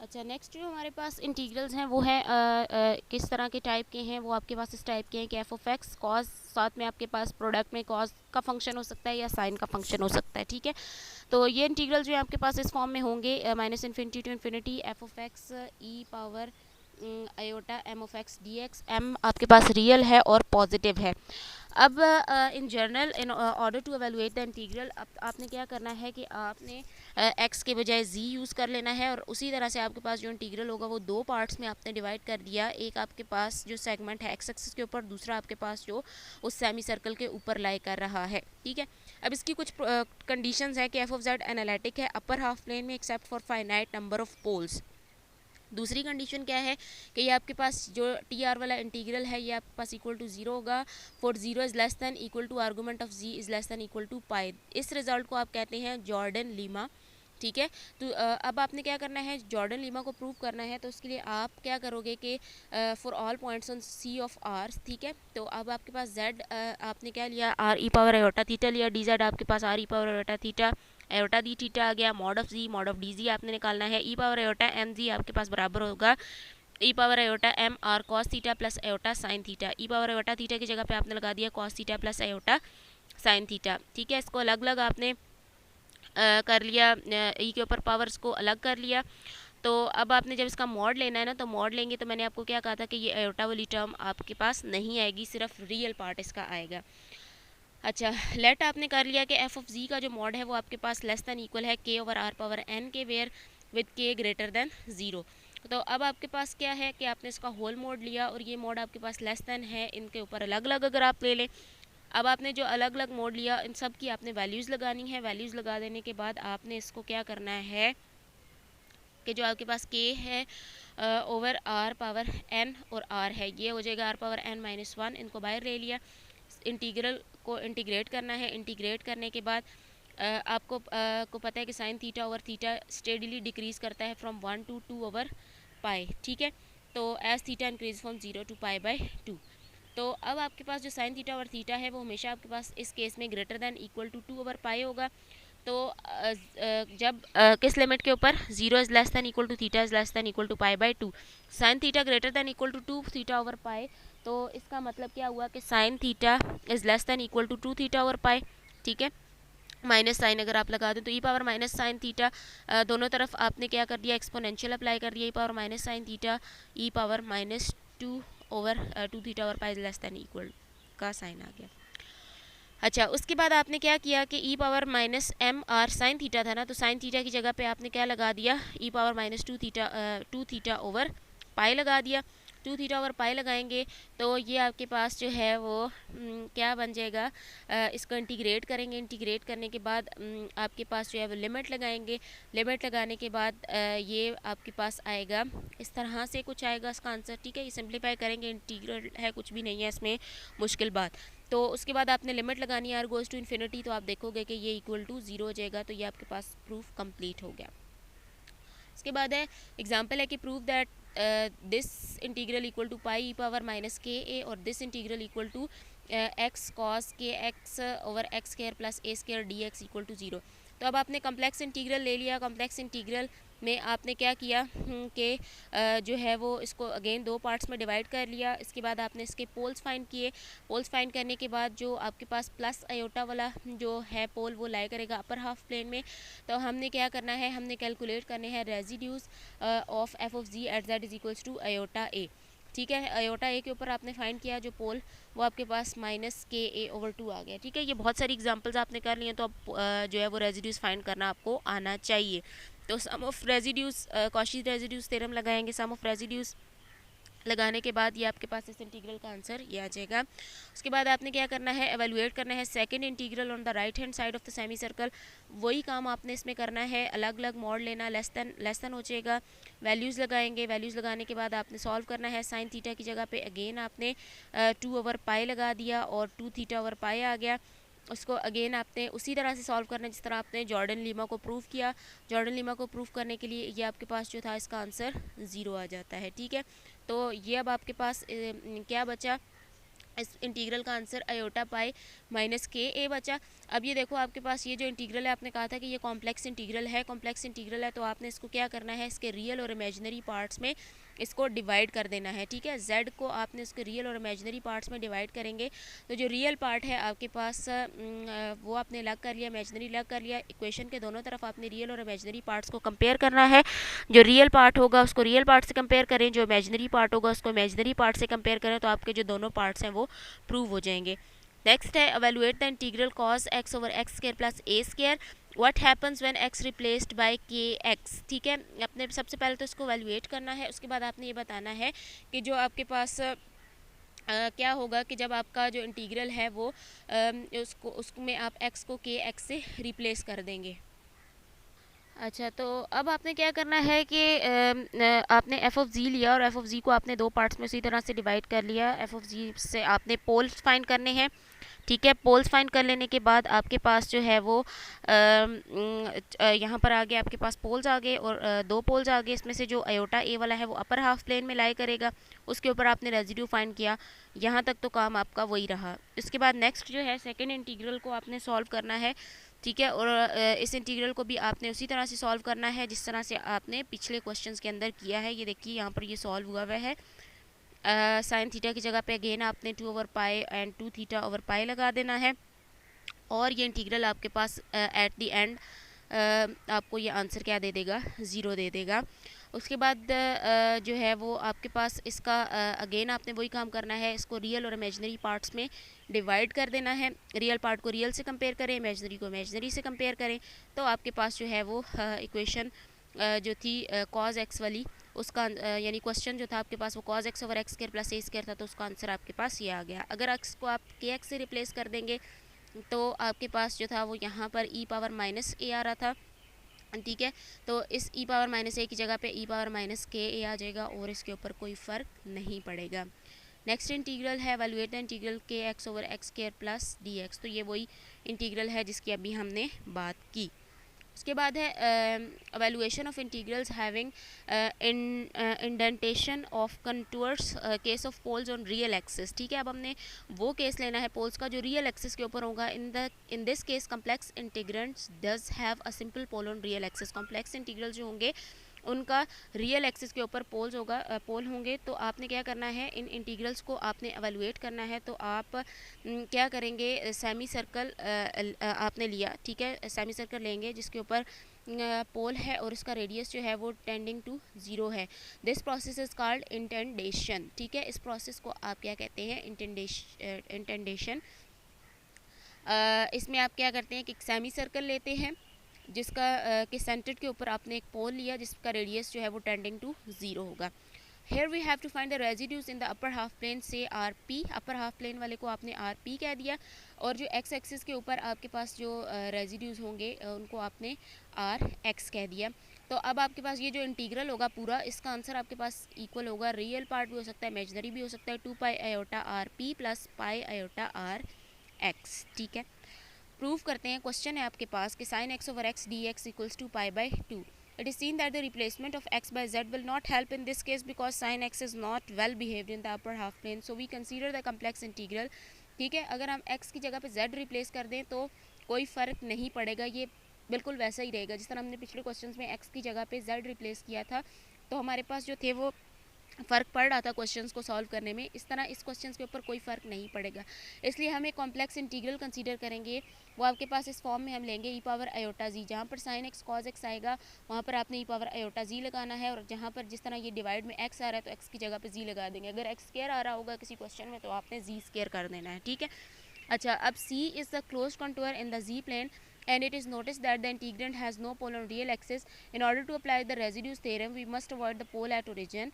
अच्छा, नेक्स्ट जो हमारे पास इंटीग्रल्स हैं वो है किस तरह के टाइप के हैं, वो आपके पास इस टाइप के हैं कि एफ ऑफ एक्स कॉस, साथ में आपके पास प्रोडक्ट में कॉस का फंक्शन हो सकता है या साइन का फंक्शन हो सकता है, ठीक है। तो ये इंटीग्रल जो है आपके पास इस फॉर्म में होंगे, minus infinity to infinity f of x e power iota m of x d x. M आपके पास रियल है और पॉजिटिव है। अब in general, in order to evaluate the integral, अब आपने क्या करना है कि आपने एक्स के बजाय जी यूज़ कर लेना है, और उसी तरह से आपके पास जो इंटीग्रल होगा वो दो पार्ट्स में आपने डिवाइड कर दिया। एक आपके पास जो सेगमेंट है एक्स एक्सिस के ऊपर, दूसरा आपके पास जो उस सेमी सर्कल के ऊपर लाई कर रहा है, ठीक है। अब इसकी कुछ कंडीशंस है कि एफ ऑफ जेड एनालिटिक है अपर हाफ प्लेन में except for finite number of poles. दूसरी कंडीशन क्या है कि ये आपके पास जो टी आर वाला इंटीग्रल है ये आपके पास इक्वल टू जीरो होगा for zero is less than equal to argument of G is less than equal to pi. इस रिजल्ट को आप कहते हैं जॉर्डन लीमा, ठीक है। तो अब आपने क्या करना है, जॉर्डन लीमा को प्रूव करना है, तो उसके लिए आप क्या करोगे कि for all points on C of R, ठीक है। तो अब आपके पास जेड आपने क्या लिया, आर ई पावर आयोटा थीटा लिया, डी जेड आपके पास आर ई power iota theta, iota D theta आ गया, मॉड ऑफ डी जी आपने निकालना है, E power iota M G आपके पास बराबर होगा E power iota M R cos theta plus iota sine theta. E power iota theta की जगह पे आपने लगा दिया cos theta plus iota sine theta, ठीक है। इसको अलग अलग आपने कर लिया, ई के ऊपर पावर्स को अलग कर लिया। तो अब आपने जब इसका मॉड लेना है ना, तो मॉड लेंगे तो मैंने आपको क्या कहा था कि ये एयोटा वाली टर्म आपके पास नहीं आएगी, सिर्फ रियल पार्ट इसका आएगा। अच्छा, लेट आपने कर लिया कि एफ ऑफ जी का जो मॉड है वो आपके पास लेस दैन इक्वल है के ओवर आर पावर एन के, वेयर विद के ग्रेटर दैन ज़ीरो। तो अब आपके पास क्या है कि आपने इसका होल मोड लिया और ये मोड आपके पास लेस दैन है, इनके ऊपर अलग अलग अगर आप ले लें। अब आपने जो अलग अलग मोड लिया इन सब की आपने वैल्यूज़ लगानी है। वैल्यूज़ लगा देने के बाद आपने इसको क्या करना है कि जो आपके पास के है ओवर आर पावर एन और आर है, ये हो जाएगा R power n minus one, इनको बाहर ले लिया। इंटीग्रल को इंटीग्रेट करना है। इंटीग्रेट करने के बाद आपको को पता है कि sine theta over theta steadily decreases करता है from one to two over pi, ठीक है। तो as theta increase from zero to pi by two. तो अब आपके पास जो साइन थीटा ओवर थीटा है वो हमेशा आपके पास इस केस में greater than equal to two over pi होगा। तो जब किस लिमिट के ऊपर, zero is less than equal to theta is less than equal to pi by two, sine theta greater than equal to two theta over pi. तो इसका मतलब क्या हुआ कि sine theta is less than equal to two theta over pi, ठीक है। Minus sine अगर आप लगा दें तो ई पावर माइनस साइन थीटा, दोनों तरफ आपने क्या कर दिया, एक्सपोनेंशियल अप्लाई कर दिया, E power minus sine theta E power minus two over two theta over pi less than equal का साइन आ गया। अच्छा, उसके बाद आपने क्या किया कि E power minus M R sine theta था ना, तो साइन थीटा की जगह पे आपने क्या लगा दिया, E power minus two theta over pi लगा दिया। टू थीटा ओवर पाई लगाएंगे तो ये आपके पास जो है वो क्या बन जाएगा, इसको इंटीग्रेट करेंगे। इंटीग्रेट करने के बाद आपके पास जो है वो लिमिट लगाएंगे। लिमिट लगाने के बाद ये आपके पास आएगा इस तरह से कुछ आएगा इसका आंसर, ठीक है। ये सिंप्लीफाई करेंगे, इंटीग्रल है, कुछ भी नहीं है इसमें मुश्किल बात। तो उसके बाद आपने लिमिट लगानी है आर गोज़ टू इन्फिनिटी, तो आप देखोगे कि ये इक्वल टू ज़ीरो हो जाएगा। तो ये आपके पास प्रूफ कंप्लीट हो गया। इसके बाद है एग्जांपल है कि prove that this integral equal to pi E power minus K A और this integral equal to X cos K X over x square plus A square D X equal to zero. तो अब आपने complex integral ले लिया। Complex integral में आपने क्या किया कि जो है वो इसको अगेन दो पार्ट्स में डिवाइड कर लिया। इसके बाद आपने इसके पोल्स फाइंड किए। पोल्स फाइंड करने के बाद जो आपके पास प्लस आयोटा वाला जो है पोल वो लाई करेगा अपर हाफ प्लेन में। तो हमने क्या करना है, हमने कैलकुलेट करने हैं residues of F of G at Z is equals to iota A, ठीक है। आयोटा ए के ऊपर आपने फाइंड किया जो पोल, वो आपके पास minus K A over to आ गया, ठीक है। ये बहुत सारी एग्जांपल्स आपने कर लिए, तो अब जो है वो रेजिड्यूज फाइंड करना आपको आना चाहिए। तो sum of residues, Cauchy residues theorem लगाएंगे। सम ऑफ रेजिड्यूज लगाने के बाद ये आपके पास इस इंटीग्रल का आंसर ये आ जाएगा। उसके बाद आपने क्या करना है, एवेलुएट करना है second integral on the right hand side of the semi circle. वही काम आपने इसमें करना है, अलग अलग मॉड लेना, लेस देन हो जाएगा। वैल्यूज़ लगाएंगे। वैल्यूज़ लगाने के बाद आपने सॉल्व करना है। साइन थीटा की जगह पे अगेन आपने 2 ओवर पाई लगा दिया और 2 थीटा ओवर पाई आ गया। उसको अगेन आपने उसी तरह से सॉल्व करना है जिस तरह आपने जॉर्डन लीमा को प्रूव किया। जॉर्डन लीमा को प्रूव करने के लिए ये आपके पास जो था इसका आंसर ज़ीरो आ जाता है, ठीक है। तो ये अब आपके पास क्या बचा इस इंटीग्रल का answer iota pi minus K ए बचा। अब ये देखो आपके पास ये जो इंटीग्रल है, आपने कहा था कि ये कॉम्प्लेक्स इंटीग्रल है, कॉम्प्लेक्स इंटीग्रल है तो आपने इसको क्या करना है, इसके रियल और इमेजिनरी पार्ट्स में इसको डिवाइड कर देना है, ठीक है। z को आपने इसके रियल और इमेजिनरी पार्ट्स में डिवाइड करेंगे तो जो रियल पार्ट है आपके पास वो आपने अलग कर लिया, इमेजिनरी अलग कर लिया। इक्वेशन के दोनों तरफ आपने रियल और इमेजिनरी पार्ट्स को कंपेयर करना है। जो रियल पार्ट होगा उसको रियल पार्ट से कंपेयर करें, जो इमेजिनरी पार्ट होगा उसको इमेजिनरी पार्ट से कंपेयर करें, तो आपके जो दोनों पार्ट्स हैं वो प्रूव हो जाएंगे। नेक्स्ट है evaluate the integral cos x over x square plus A square what happens when x replaced by के एक्स, ठीक है। अपने सबसे पहले तो इसको एवेलुएट करना है, उसके बाद आपने ये बताना है कि जो आपके पास क्या होगा कि जब आपका जो इंटीग्रल है वो उसमें आप x को के एक्स से रिप्लेस कर देंगे। अच्छा, तो अब आपने क्या करना है कि आपने एफ ऑफ जी लिया और एफ ऑफ जी को आपने दो पार्ट्स में उसी तरह से डिवाइड कर लिया। एफ ऑफ जी से आपने पोल्स फाइंड करने हैं, ठीक है। पोल्स फाइंड कर लेने के बाद आपके पास जो है वो यहाँ पर आगे आपके पास पोल्स आ गए और दो पोल्स आ गए। इसमें से जो आयोटा ए वाला है वो अपर हाफ प्लेन में लाई करेगा, उसके ऊपर आपने रेजिड्यू फाइंड किया। यहाँ तक तो काम आपका वही रहा। इसके बाद नेक्स्ट जो है सेकेंड इंटीग्रल को आपने सॉल्व करना है, ठीक है। और इस इंटीग्रल को भी आपने उसी तरह से सॉल्व करना है जिस तरह से आपने पिछले क्वेश्चंस के अंदर किया है। ये देखिए यहाँ पर ये सॉल्व हुआ हुआ है। साइन थीटा की जगह पे अगेन आपने 2 over pi and 2 theta over pi लगा देना है और ये इंटीग्रल आपके पास एट द एंड आपको ये आंसर क्या दे देगा, 0 दे देगा। उसके बाद जो है वो आपके पास इसका अगेन आपने वही काम करना है, इसको रियल और इमेजिनरी पार्ट्स में डिवाइड कर देना है। रियल पार्ट को रियल से कंपेयर करें, इमेजिनरी को इमेजिनरी से कंपेयर करें, तो आपके पास जो है वो इक्वेशन जो थी कॉज एक्स वाली उसका यानी क्वेश्चन जो था आपके पास वो cos x over x square plus A square था, तो उसका आंसर आपके पास ये आ गया। अगर एक्स को आप के एक्स से रिप्लेस कर देंगे तो आपके पास जो था वो यहाँ पर ई पावर माइनस ए आ रहा था, ठीक है। तो इस ई पावर माइनस ए की जगह पे ई पावर माइनस के ए आ जाएगा और इसके ऊपर कोई फ़र्क नहीं पड़ेगा। नेक्स्ट इंटीग्रल है एवेलुएट द इंटीग्रल के X over x square plus D x, तो ये वही इंटीग्रल है जिसकी अभी हमने बात की। उसके बाद है evaluation of integrals having indentation of contours case of poles on real axis, ठीक है। अब हमने वो केस लेना है पोल्स का जो रियल एक्सिस के ऊपर होगा। In this case complex integrals does have a simple pole on real axis. Complex integral जो होंगे उनका रियल एक्सिस के ऊपर पोल्स होगा पोल होंगे। तो आपने क्या करना है, इन इंटीग्रल्स को आपने एवेलुएट करना है। तो आप क्या करेंगे, सेमी सर्कल आपने लिया, ठीक है। सेमी सर्कल लेंगे जिसके ऊपर पोल है और इसका रेडियस जो है वो टेंडिंग टू 0 है। दिस प्रोसेस इज कॉल्ड इंटेंडेशन, ठीक है। इस प्रोसेस को आप क्या कहते हैं, इंटेंडेशन। इसमें आप क्या करते हैं कि सेमी सर्कल लेते हैं जिसका के सेंटर के ऊपर आपने एक पोल लिया जिसका रेडियस जो है वो टेंडिंग टू 0 होगा। Here we have to find the residues in the upper half plane से RP, अपर हाफ प्लेन वाले को आपने RP कह दिया और जो x एक्सिस के ऊपर आपके पास जो रेजिड्यूज होंगे उनको आपने RX कह दिया। तो अब आपके पास ये जो इंटीग्रल होगा पूरा, इसका आंसर आपके पास इक्वल होगा, रियल पार्ट भी हो सकता है, इमेजिनरी भी हो सकता है, 2 पाई iota RP plus pi iota RX, ठीक है। प्रूव करते हैं, क्वेश्चन है आपके पास कि sine x over x d x equals to pi by 2. It is seen that the replacement of x by z will not help in this case because sin x is not well behaved in the upper half plane. So we consider the complex integral. ठीक है, अगर हम x की जगह पे z replace कर दें तो कोई फ़र्क नहीं पड़ेगा, ये बिल्कुल वैसा ही रहेगा जिस तरह हमने पिछले क्वेश्चंस में x की जगह पे z रिप्लेस किया था तो हमारे पास जो थे वो फ़र्क पड़ रहा था क्वेश्चंस को सॉल्व करने में। इस तरह इस क्वेश्चंस के ऊपर कोई फ़र्क नहीं पड़ेगा, इसलिए हम एक कॉम्प्लेक्स इंटीग्रल कंसीडर करेंगे। वो आपके पास इस फॉर्म में हम लेंगे ई पावर आयोटा जी, जहाँ पर साइन एक्स कॉज एक्स आएगा वहाँ पर आपने ई पावर आयोटा जी लगाना है और जहाँ पर जिस तरह ये डिवाइड में एक्स आ रहा है तो एक्स की जगह पर जी लगा देंगे। अगर एक्स स्क्वायर आ रहा होगा किसी क्वेश्चन में तो आपने जी स्क्वायर कर देना है, ठीक है। अच्छा, अब C is the close contour in the G plane and it is noticed that the integrand has no pole on real axis. In order to apply the residues theorem we must avoid the pole at origin.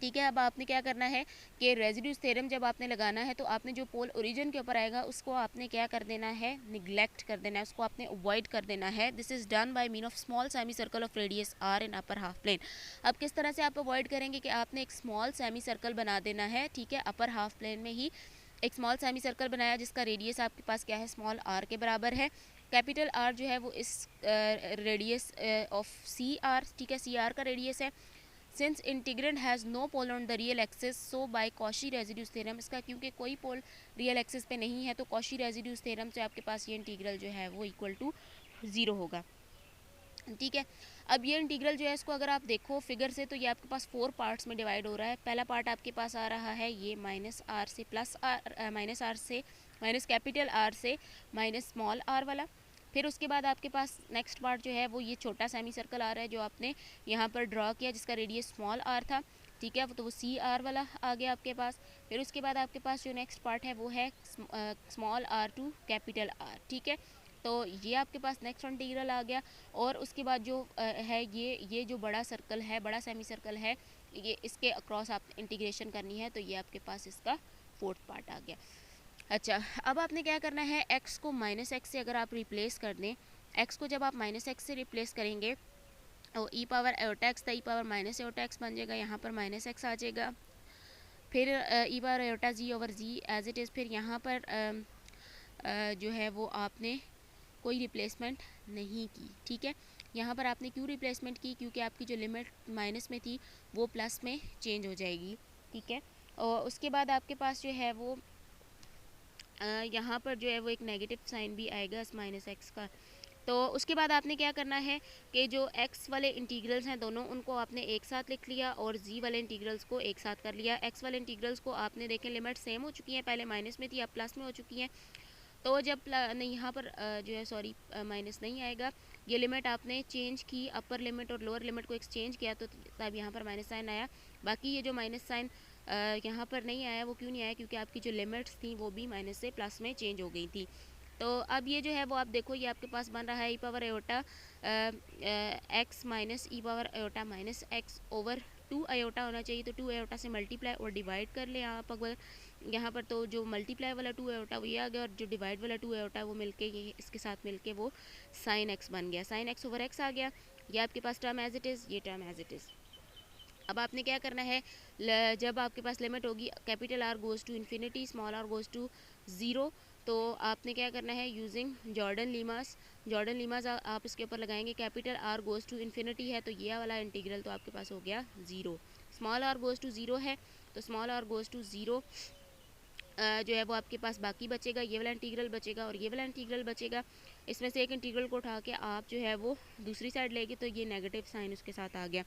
ठीक है, अब आपने क्या करना है कि residues theorem जब आपने लगाना है तो आपने जो पोल ओरिजिन के ऊपर आएगा उसको आपने क्या कर देना है, निगलेक्ट कर देना है, उसको आपने अवॉइड कर देना है। This is done by mean of small semi circle of radius r in upper half plane. अब किस तरह से आप अवॉइड करेंगे कि आपने एक स्मॉल सेमी सर्कल बना देना है, ठीक है। अपर हाफ प्लेन में ही एक स्मॉल सेमी सर्कल बनाया जिसका रेडियस आपके पास क्या है, स्मॉल आर के बराबर है। कैपिटल आर जो है वो इस रेडियस ऑफ सी आर, ठीक है, सी आर का रेडियस है। Since integrand has no pole on the real axis so by Cauchy residues theorem, इसका क्योंकि कोई पोल रियल एक्सिस पे नहीं है तो कॉशी रेजिड्यूज थ्योरम से आपके पास ये इंटीग्रल जो है वो इक्वल टू 0 होगा। ठीक है, अब ये इंटीग्रल जो है इसको अगर आप देखो फिगर से तो ये आपके पास 4 पार्ट्स में डिवाइड हो रहा है। पहला पार्ट आपके पास आ रहा है ये माइनस आर से प्लस आर, माइनस आर से माइनस कैपिटल आर से माइनस स्मॉल आर वाला। फिर उसके बाद आपके पास नेक्स्ट पार्ट जो है वो ये छोटा सेमी सर्कल आ रहा है जो आपने यहाँ पर ड्रॉ किया जिसका रेडियस स्मॉल आर था। ठीक है, तो वो सी आर वाला आ गया आपके पास। फिर उसके बाद आपके पास जो नेक्स्ट पार्ट है वो है small r to capital R. ठीक है, तो ये आपके पास नेक्स्ट इंटीग्रल आ गया। और उसके बाद जो है ये जो बड़ा सर्कल है, बड़ा सेमी सर्कल है, ये इसके अक्रॉस आप इंटीग्रेशन करनी है तो ये आपके पास इसका 4th पार्ट आ गया। अच्छा, अब आपने क्या करना है, x को माइनस एक्स से अगर आप रिप्लेस कर दें, x को जब आप माइनस एक्स से रिप्लेस करेंगे तो ई पावर एओटा एक्स था E power minus iota X बन जाएगा, यहाँ पर माइनस एक्स आ जाएगा। फिर E power iota G over G as it is. फिर यहाँ पर जो है वो आपने कोई रिप्लेसमेंट नहीं की। ठीक है, यहाँ पर आपने क्यों रिप्लेसमेंट की, क्योंकि आपकी जो लिमिट माइनस में थी वो प्लस में चेंज हो जाएगी। ठीक है, और उसके बाद आपके पास जो है वो यहाँ पर जो है वो एक नेगेटिव साइन भी आएगा इस माइनस एक्स का। तो उसके बाद आपने क्या करना है कि जो x वाले इंटीग्रल्स हैं दोनों उनको आपने एक साथ लिख लिया और z वाले इंटीग्रल्स को एक साथ कर लिया। x वाले इंटीग्रल्स को आपने देखें लिमिट सेम हो चुकी हैं, पहले माइनस में थी अब प्लस में हो चुकी हैं। तो जब नहीं यहाँ पर जो है सॉरी माइनस नहीं आएगा, ये लिमिट आपने चेंज की, अपर लिमिट और लोअर लिमिट को एक्सचेंज किया तो तब यहाँ पर माइनस साइन आया। बाकी ये जो माइनस साइन यहाँ पर नहीं आया वो क्यों नहीं आया, क्योंकि आपकी जो लिमिट्स थी वो भी माइनस से प्लस में चेंज हो गई थी। तो अब ये जो है वो आप देखो ये आपके पास बन रहा है E power iota X minus E power iota minus X over 2 iota होना चाहिए, तो 2 आयोटा से मल्टीप्लाई और डिवाइड कर ले आप अगर यहाँ पर। तो जो मल्टीप्लाई वाला 2 आयोटा वो ये आ गया और जो डिवाइड वाला 2 आयोटा वो मिलके ये इसके साथ मिलके वो साइन एक्स बन गया, साइन एक्स ओवर एक्स आ गया। ये आपके पास टर्म एज इट इज़, ये टर्म एज इट इज़। अब आपने क्या करना है, जब आपके पास लिमिट होगी capital R goes to infinity small r goes to 0, तो आपने क्या करना है यूजिंग जॉर्डन लीमास आप इसके ऊपर लगाएंगे। Capital R goes to infinity है तो ये वाला इंटीग्रल तो आपके पास हो गया 0। स्मॉल आर गोज़ टू 0 है तो स्मॉल आर गोज़ टू 0 जो है वो आपके पास बाकी बचेगा, ये वाला इंटीग्रल बचेगा और ये वाला इंटीग्रल बचेगा। इसमें से एक इंटीग्रल को उठा के आप जो है वो दूसरी साइड लेंगे तो ये नेगेटिव साइन उसके साथ आ गया।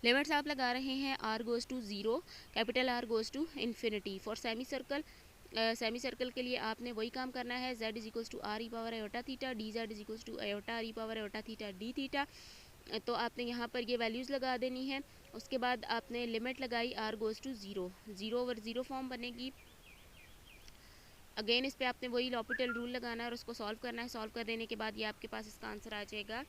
लिमिट्स आप लगा रहे हैं r goes to 0, capital R goes to infinity. For semi circle के लिए आपने वही काम करना है, z is equals to r E power iota theta, d z is equals to iota r E power iota theta d theta. तो आपने यहाँ पर ये वैल्यूज़ लगा देनी है। उसके बाद आपने लिमिट लगाई r goes to 0 over 0 form बनेगी। अगेन इस पर आपने वही लॉपिटल रूल लगाना है और उसको सॉल्व करना है। सॉल्व कर देने के बाद ये आपके पास इसका आंसर आ जाएगा,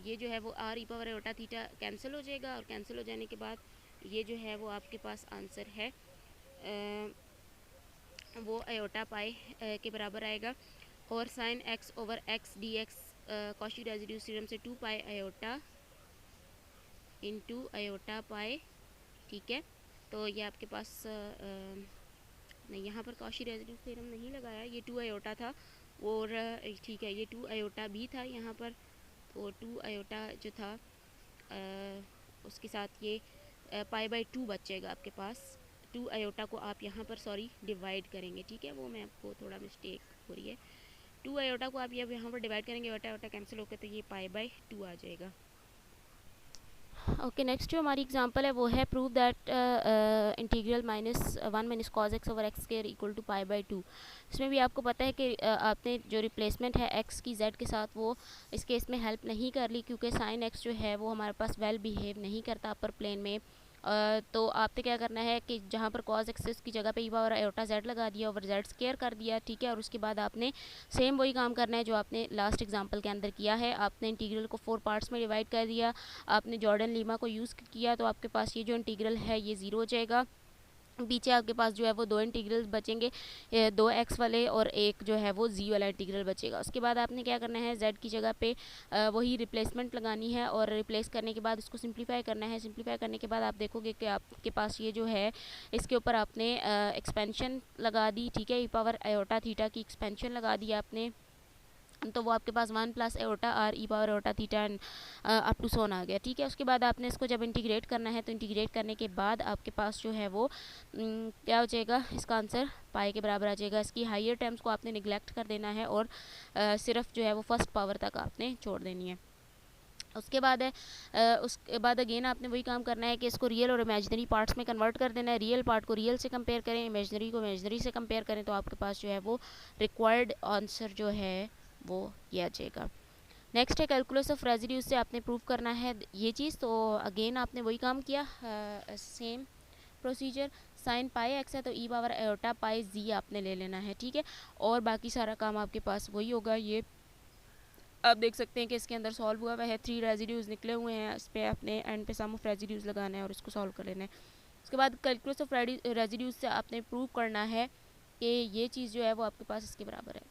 ये जो है वो R E power iota theta cancel हो जाएगा और कैंसिल हो जाने के बाद ये जो है वो आपके पास आंसर है वो आयोटा पाई के बराबर आएगा। और sign x over x d x Cauchy residues theorem से 2 पाई आयोटा इंटू आयोटा पाई। ठीक है, तो ये आपके पास नहीं, यहाँ पर कॉशी रेजिड्यूज थ्योरम नहीं लगाया, ये 2 आयोटा था और ठीक है ये 2 आयोटा भी था यहाँ पर। तो 2 आयोटा जो था उसके साथ ये पाई बाई 2 बचेगा आपके पास। 2 आयोटा को आप यहाँ पर सॉरी डिवाइड करेंगे। ठीक है, वो मैं आपको थोड़ा मिस्टेक हो रही है। 2 आयोटा को आप यहाँ पर डिवाइड करेंगे, आयोटा कैंसिल होकर तो ये पाई बाई 2 आ जाएगा। ओके, नेक्स्ट जो हमारी एग्जांपल है वो है prove that integral -1 minus cos x over x square equal to pi by 2। इसमें भी आपको पता है कि आपने जो रिप्लेसमेंट है एक्स की जेड के साथ वो इस केस में हेल्प नहीं कर ली, क्योंकि साइन एक्स जो है वो हमारे पास वेल बिहेव नहीं करता अपर प्लेन में। तो आपने क्या करना है कि जहाँ पर कॉज एक्सिस की जगह पे ई पावर आयोटा जेड लगा दिया ओवर जेड स्क्वायर कर दिया। ठीक है, और उसके बाद आपने सेम वही काम करना है जो आपने लास्ट एग्जांपल के अंदर किया है। आपने इंटीग्रल को 4 पार्ट्स में डिवाइड कर दिया, आपने जॉर्डन लीमा को यूज़ किया तो आपके पास ये जो इंटीग्रल है ये 0 हो जाएगा। पीछे आपके पास जो है वो 2 इंटीग्रल्स बचेंगे, 2 एक्स वाले और एक जो है वो जी वाला इंटीग्रल बचेगा। उसके बाद आपने क्या करना है, जेड की जगह पे वही रिप्लेसमेंट लगानी है और रिप्लेस करने के बाद इसको सिंप्लीफाई करना है। सिंप्लीफाई करने के बाद आप देखोगे कि आपके पास ये जो है इसके ऊपर आपने एक्सपेंशन लगा दी। ठीक है, ई पावर आयोटा थीटा की एक्सपेंशन लगा दी आपने तो वो आपके पास 1 plus iota R E power iota theta and up to so on आ गया, ठीक है। उसके बाद आपने इसको जब इंटीग्रेट करना है तो इंटीग्रेट करने के बाद आपके पास जो है वो क्या हो जाएगा, इसका आंसर पाई के बराबर आ जाएगा। इसकी हाइयर टर्म्स को आपने निगलेक्ट कर देना है और सिर्फ जो है वो फर्स्ट पावर तक आपने छोड़ देनी है। उसके बाद है उसके बाद अगेन आपने वही काम करना है कि इसको रियल और इमेजिनरी पार्ट्स में कन्वर्ट कर देना है। रियल पार्ट को रियल से कंपेयर करें, इमेजिनरी को इमेजिनरी से कंपेयर करें, तो आपके पास जो है वो रिक्वायर्ड आंसर जो है वो ये आ जाएगा। नेक्स्ट है कैलकुलस ऑफ रेजिड्यूज से आपने प्रूव करना है ये चीज़। तो अगेन आपने वही काम किया, same procedure. Sine pi x है तो ई पावर एओटा पाई जी आपने ले लेना है, ठीक है। और बाकी सारा काम आपके पास वही होगा। ये आप देख सकते हैं कि इसके अंदर सॉल्व हुआ है, 3 रेजिड्यूज निकले हुए हैं। इस पर आपने एंड पे सम ऑफ रेजिड्यूज लगाना है और इसको सॉल्व कर लेना है। उसके बाद कैलकुलस ऑफ रेजिड्यूज से आपने प्रूव करना है कि ये चीज़ जो है वो आपके पास इसके बराबर है।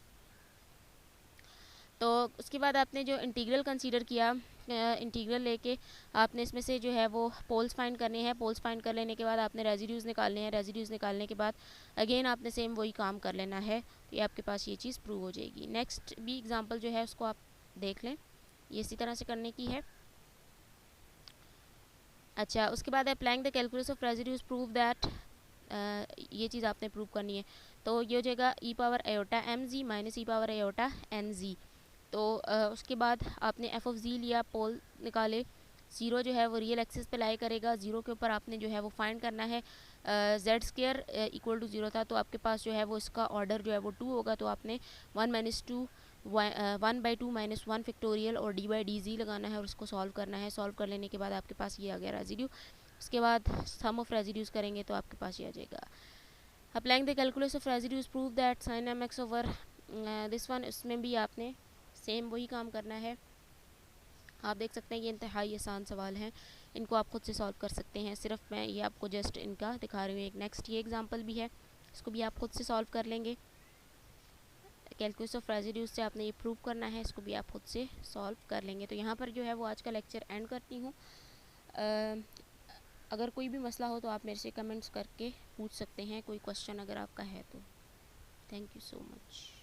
तो उसके बाद आपने जो इंटीग्रल कंसीडर किया, इंटीग्रल लेके आपने इसमें से जो है वो पोल्स फाइंड करने हैं। पोल्स फाइंड कर लेने के बाद आपने रेजिड्यूज निकालने हैं। रेजिड्यूज निकालने के बाद अगेन आपने सेम वही काम कर लेना है, तो ये आपके पास ये चीज़ प्रूव हो जाएगी। नेक्स्ट भी एग्जांपल जो है उसको आप देख लें, ये इसी तरह से करने की है। अच्छा, उसके बाद applying the calculus of residues prove that, ये चीज़ आपने प्रूव करनी है। तो ये हो जाएगा E power iota M G minus E power iota N G. तो उसके बाद आपने एफ ऑफ जी लिया, पोल निकाले। ज़ीरो जो है वो रियल एक्सिस पे लाई करेगा। ज़ीरो के ऊपर आपने जो है वो फाइंड करना है। Z square equal to zero था, तो आपके पास जो है वो इसका ऑर्डर जो है वो 2 होगा। तो आपने 1/2 माइनस 1 फैक्टोरियल और डी बाई डी जी लगाना है और उसको सॉल्व करना है। सॉल्व कर लेने के बाद आपके पास ये आ गया रेजिड्यू। उसके बाद सम ऑफ रेजिड्यूज़ करेंगे तो आपके पास ये आ जाएगा। Applying the calculus of residues prove that sine m x over this one, इसमें भी आपने सेम वही काम करना है। आप देख सकते हैं ये इंतहाई आसान सवाल हैं, इनको आप खुद से सॉल्व कर सकते हैं। सिर्फ मैं ये आपको जस्ट इनका दिखा रही हूँ। एक नेक्स्ट ये एग्जांपल भी है, इसको भी आप खुद से सॉल्व कर लेंगे। कैलकुलस ऑफ रेजिड्यूज से आपने ये प्रूव करना है, इसको भी आप खुद से सॉल्व कर लेंगे। तो यहाँ पर जो है वो आज का लेक्चर एंड करती हूँ। अगर कोई भी मसला हो तो आप मेरे से कमेंट्स करके पूछ सकते हैं, कोई क्वेश्चन अगर आपका है तो। Thank you so much.